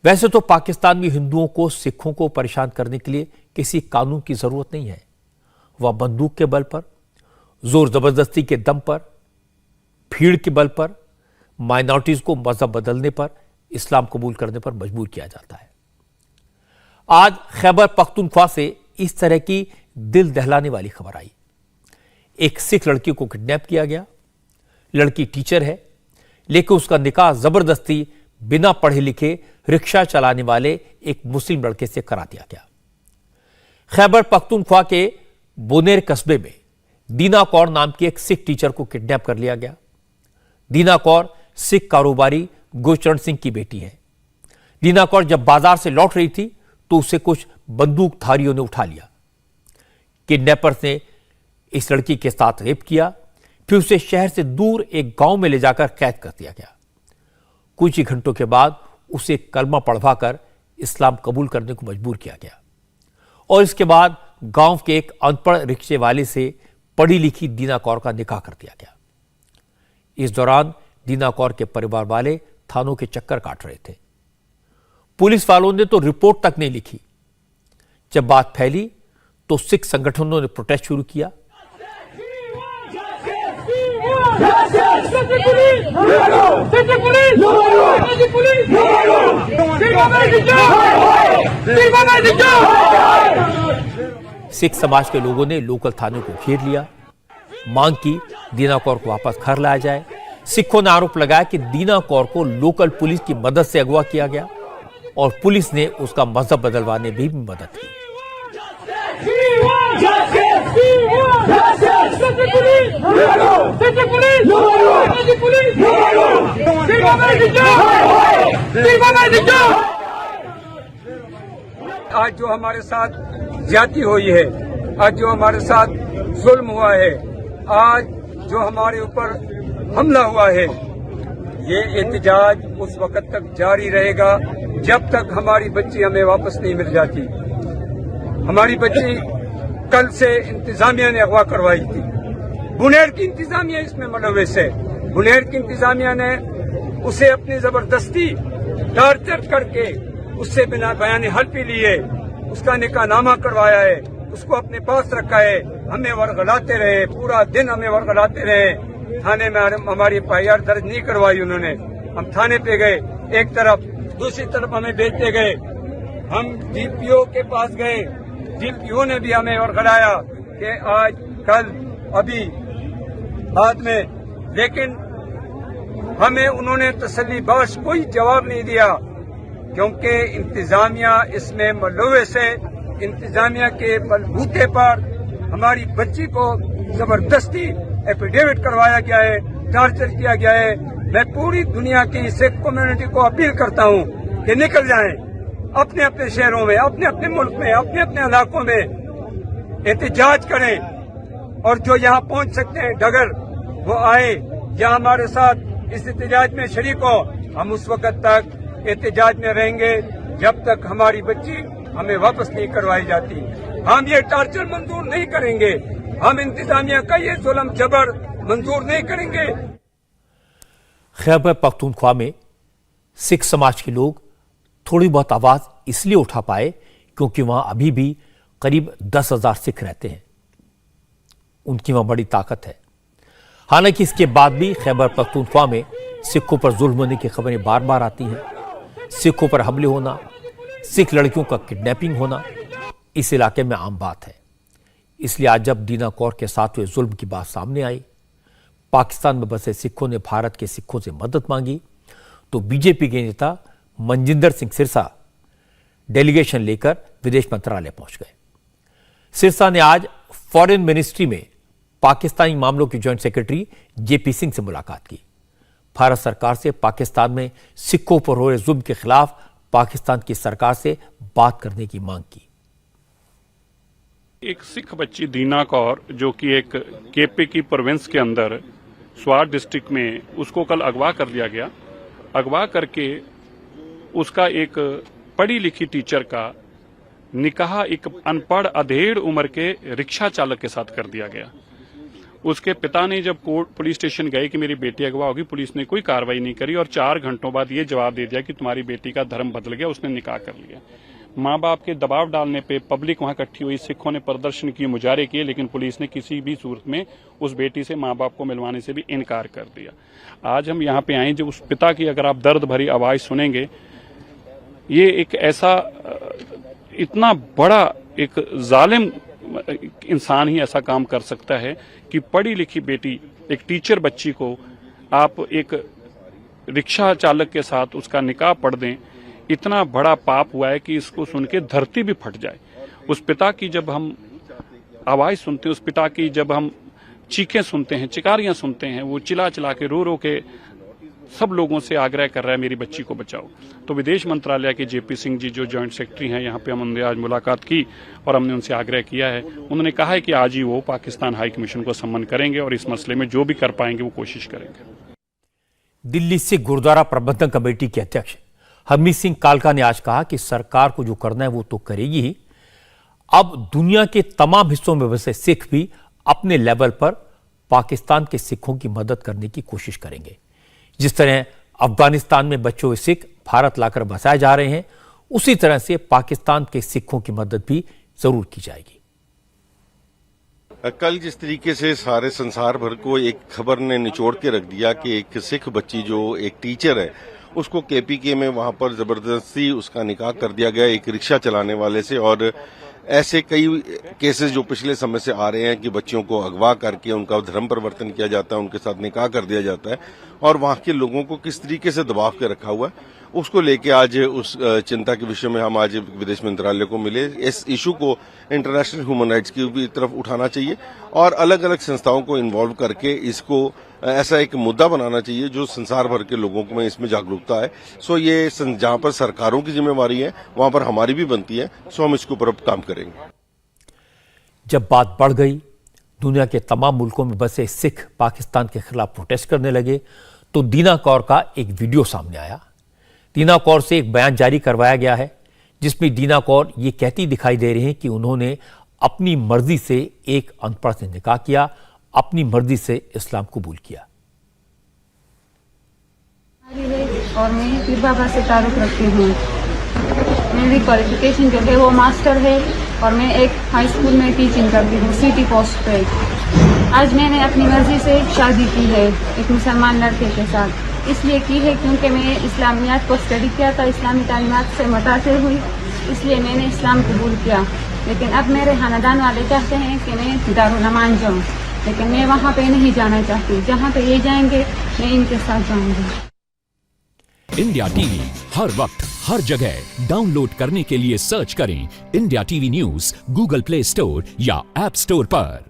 वैसे तो पाकिस्तान में हिंदुओं को, सिखों को परेशान करने के लिए किसी कानून की जरूरत नहीं है। वह बंदूक के बल पर, जोर जबरदस्ती के दम पर, भीड़ के बल पर, माइनॉरिटीज को मजहब बदलने पर, इस्लाम कबूल करने पर मजबूर किया जाता है। आज खैबर पख्तूनख्वा से इस तरह की दिल दहलाने वाली खबर आई। एक सिख लड़की को किडनैप किया गया। लड़की टीचर है, लेकिन उसका निकाह जबरदस्ती बिना पढ़े लिखे रिक्शा चलाने वाले एक मुस्लिम लड़के से करा दिया गया। खैबर पख्तूनख्वा के बोनेर कस्बे में दीना कौर नाम की एक सिख टीचर को किडनैप कर लिया गया। दीना कौर सिख कारोबारी गुरचरण सिंह की बेटी है। दीना कौर जब बाजार से लौट रही थी तो उसे कुछ बंदूकधारियों ने उठा लिया। किडनैपर्स ने इस लड़की के साथ रेप किया, फिर उसे शहर से दूर एक गांव में ले जाकर कैद कर दिया गया। कुछ ही घंटों के बाद उसे कलमा पढ़वाकर इस्लाम कबूल करने को मजबूर किया गया और इसके बाद गांव के एक अनपढ़ रिक्शे वाले से पढ़ी लिखी दीना कौर का निकाह कर दिया गया। इस दौरान दीना कौर के परिवार वाले थानों के चक्कर काट रहे थे। पुलिस वालों ने तो रिपोर्ट तक नहीं लिखी। जब बात फैली तो सिख संगठनों ने प्रोटेस्ट शुरू किया। सिख समाज के लोगों ने लोकल थाने को घेर लिया, मांग की दीना कौर को वापस घर लाया जाए। सिखों ने आरोप लगाया कि दीना कौर को लोकल पुलिस की मदद से अगवा किया गया और पुलिस ने उसका मजहब बदलवाने में भी मदद की। आज जो हमारे साथ ज्यादती हुई है, आज जो हमारे साथ जुल्म हुआ है, आज जो हमारे ऊपर हमला हुआ है, ये एहतजाज उस वक्त तक जारी रहेगा जब तक हमारी बच्ची हमें वापस नहीं मिल जाती। हमारी बच्ची कल से इंतजामिया ने अगवा करवाई थी। बुनेर की इंतजामिया इसमें मुलव्वस है। बुनेर की इंतजामिया ने उसे अपनी जबरदस्ती टार्चर करके उससे बिना बयान हल भी लिए, उसका निकाहनामा करवाया है, उसको अपने पास रखा है। हमें वर्गलाते रहे, पूरा दिन हमें वर्गलाते रहे। थाने में हमारी एफआईआर दर्ज नहीं करवाई उन्होंने। हम थाने पे गए, एक तरफ, दूसरी तरफ हमें भेजते गए। हम डीपीओ के पास गए, डीपीओ ने भी हमें वर्गलाया कि आज, कल, अभी, बाद में, लेकिन हमें उन्होंने तसल्ली बख्श कोई जवाब नहीं दिया क्योंकि इंतजामिया इसमें मुलव्वस है। इंतजामिया के बलबूते पर हमारी बच्ची को जबरदस्ती एफिडेविट करवाया गया है, टार्चर किया गया है। मैं पूरी दुनिया की सिख कम्युनिटी को अपील करता हूं कि निकल जाएं, अपने अपने शहरों में, अपने अपने मुल्क में, अपने अपने इलाकों में एहतजाज करें और जो यहाँ पहुंच सकते हैं डगर, वो आए, यहाँ हमारे साथ इस एहतजाज में शरीक हो। हम उस वक्त तक एहतजाज में रहेंगे जब तक हमारी बच्ची हमें वापस नहीं करवाई जाती। हम ये टार्चर मंजूर नहीं करेंगे, हम इंतजामिया का ये जुल्म जबर मंजूर नहीं करेंगे। खैबर पख्तूनख्वा में सिख समाज के लोग थोड़ी बहुत आवाज इसलिए उठा पाए क्योंकि वहां अभी भी करीब 10,000 सिख रहते हैं। उनकी वहां बड़ी ताकत है। हालांकि इसके बाद भी खैबर पख्तूनख्वा में सिखों पर जुल्म होने की खबरें बार बार आती हैं। सिखों पर हमले होना, सिख लड़कियों का किडनैपिंग होना इस इलाके में आम बात है। इसलिए आज जब दीना कौर के साथ हुए जुल्म की बात सामने आई, पाकिस्तान में बसे सिखों ने भारत के सिखों से मदद मांगी, तो बीजेपी के नेता मनजिंदर सिंह सिरसा डेलीगेशन लेकर विदेश मंत्रालय पहुंच गए। सिरसा ने आज फॉरेन मिनिस्ट्री में पाकिस्तानी मामलों के जॉइंट सेक्रेटरी जेपी सिंह से मुलाकात की। भारत सरकार से पाकिस्तान में सिखों पर हो रहे जुल्म के खिलाफ पाकिस्तान की सरकार से बात करने की मांग की। एक सिख बच्ची दीना कौर जो कि एक केपी की प्रोविंस के अंदर स्वार डिस्ट्रिक्ट में, उसको कल अगवा कर लिया गया। अगवा करके उसका एक पढ़ी लिखी टीचर का निकाह एक अनपढ़ अधेड़ उम्र के रिक्शा चालक के साथ कर दिया गया। उसके पिता ने जब कोर्ट पुलिस स्टेशन गए कि मेरी बेटी अगवा होगी, पुलिस ने कोई कार्रवाई नहीं करी और 4 घंटों बाद ये जवाब दे दिया कि तुम्हारी बेटी का धर्म बदल गया, उसने निकाह कर लिया। माँ बाप के दबाव डालने पे पब्लिक वहां इकट्ठी हुई, सिखों ने प्रदर्शन किए, मुजाहरे किए, लेकिन पुलिस ने किसी भी सूरत में उस बेटी से माँ बाप को मिलवाने से भी इनकार कर दिया। आज हम यहाँ पे आए, जो उस पिता की अगर आप दर्द भरी आवाज सुनेंगे, ये एक ऐसा इतना बड़ा एक जालिम इंसान ही ऐसा काम कर सकता है कि पढ़ी लिखी बेटी, एक टीचर बच्ची को आप एक रिक्शा चालक के साथ उसका निकाह पढ़ दें। इतना बड़ा पाप हुआ है कि इसको सुन के धरती भी फट जाए। उस पिता की जब हम आवाज सुनते हैं, उस पिता की जब हम चीखें सुनते हैं, चिकारियां सुनते हैं, वो चिल्ला चिल्ला के रो के सब लोगों से आग्रह कर रहा है मेरी बच्ची को बचाओ। तो विदेश मंत्रालय के जेपी सिंह जी जो जॉइंट सेक्रेटरी हैं, यहाँ पे हमने आज मुलाकात की और हमने उनसे आग्रह किया है। उन्होंने कहा है कि आज ही वो पाकिस्तान हाई कमीशन को सम्मन करेंगे और इस मसले में जो भी कर पाएंगे वो कोशिश करेंगे। दिल्ली से गुरुद्वारा प्रबंधन कमेटी के अध्यक्ष हरमीत सिंह कालका ने आज कहा कि सरकार को जो करना है वो तो करेगी ही, अब दुनिया के तमाम हिस्सों में बसे सिख भी अपने लेवल पर पाकिस्तान के सिखों की मदद करने की कोशिश करेंगे। जिस तरह अफगानिस्तान में बचे हुए सिख भारत लाकर बसाए जा रहे हैं, उसी तरह से पाकिस्तान के सिखों की मदद भी जरूर की जाएगी। कल जिस तरीके से सारे संसार भर को एक खबर ने निचोड़ के रख दिया कि एक सिख बच्ची जो एक टीचर है, उसको केपीके में वहां पर जबरदस्ती उसका निकाह कर दिया गया एक रिक्शा चलाने वाले से। और ऐसे कई केसेस जो पिछले समय से आ रहे हैं कि बच्चियों को अगवा करके उनका धर्म परिवर्तन किया जाता है, उनके साथ निकाह कर दिया जाता है और वहां के लोगों को किस तरीके से दबाव के रखा हुआ है, उसको लेके आज उस चिंता के विषय में हम आज विदेश मंत्रालय को मिले। इस इशू को इंटरनेशनल ह्यूमन राइट्स की भी तरफ उठाना चाहिए और अलग अलग संस्थाओं को इन्वॉल्व करके इसको ऐसा एक मुद्दा बनाना चाहिए जो संसार भर के लोगों में इसमें जागरूकता है। सो ये जहां पर सरकारों की जिम्मेवारी है वहां पर हमारी भी बनती है, सो हम इसके ऊपर काम करेंगे। जब बात बढ़ गई, दुनिया के तमाम मुल्कों में बसे सिख पाकिस्तान के खिलाफ प्रोटेस्ट करने लगे, तो दीना कौर का एक वीडियो सामने आया। दीना कौर से एक बयान जारी करवाया गया है जिसमें दीना कौर ये कहती दिखाई दे रही हैं कि उन्होंने अपनी मर्जी से एक अनपढ़ से निकाह किया, अपनी मर्जी से इस्लाम कबूल किया। और मैं पीर बाबा से ताल्लुक़ रखती हूँ। मेरी क्वालिफिकेशन जो है वो मास्टर है और मैं एक हाई स्कूल में टीचिंग करती हूँ सिटी पोस्ट पे। आज मैंने अपनी मर्जी से शादी की है एक मुसलमान लड़के के साथ, इसलिए की है क्योंकि मैं इस्लामियात को स्टडी किया था, इस्लामी तालीमात से मुतासिर हुई, इसलिए मैंने इस्लाम कबूल किया। लेकिन अब मेरे खानदान वाले चाहते हैं कि मैं दारुल अमान जाऊँ, लेकिन मैं वहाँ पे नहीं जाना चाहती। जहाँ पे ये जाएंगे मैं इनके साथ जाऊँगी। इंडिया टीवी हर वक्त हर जगह डाउनलोड करने के लिए सर्च करें India TV news Google play store या ऐप स्टोर पर।